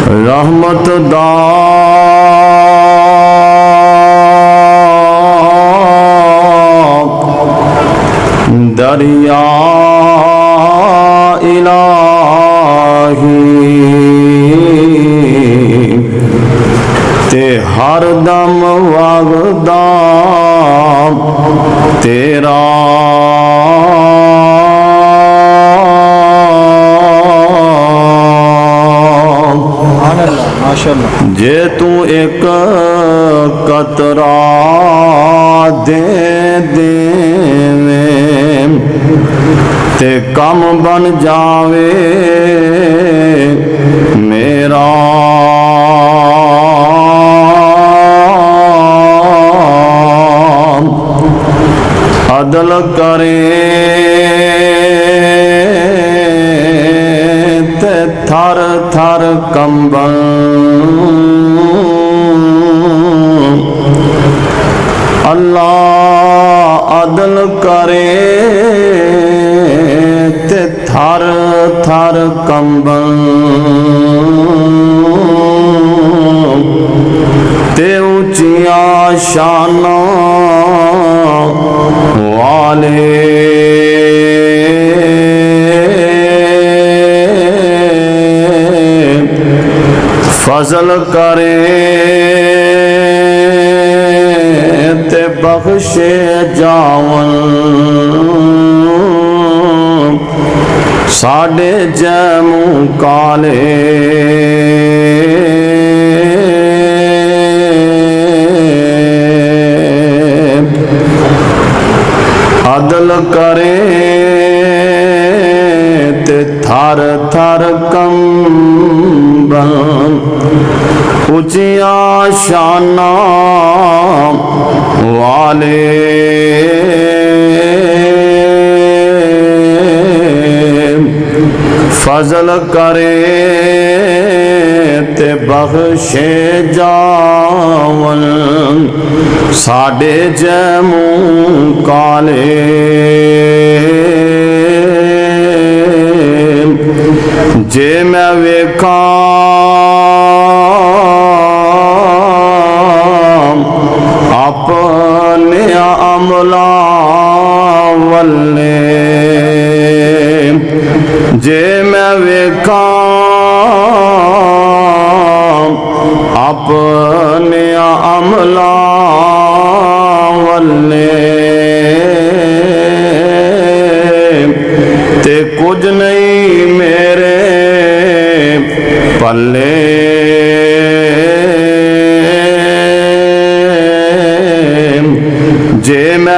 रहमत दा दरिया इलाही ते हर दम वगदा तेरा जे तू एक कतरा दे देवे ते कम बन जावे मेरा अदल करे ते थर थर कंबन अल्लाह अदल करे ते थर थर कंबन ते ऊंचिया शाना वाले फजल करे ते बख्शे जावन साडे जैमू काले अदल करे ते थर थर कंबन ऊंचिया शाना वाले फजल करे ते बख्शे जावन साडे जैमू काले जे मैं वेखा अपने अमला वल्ले जे मैं वेखा अपने अमला वल्ले ते कुछ नहीं मेरे पल्ले जे मैं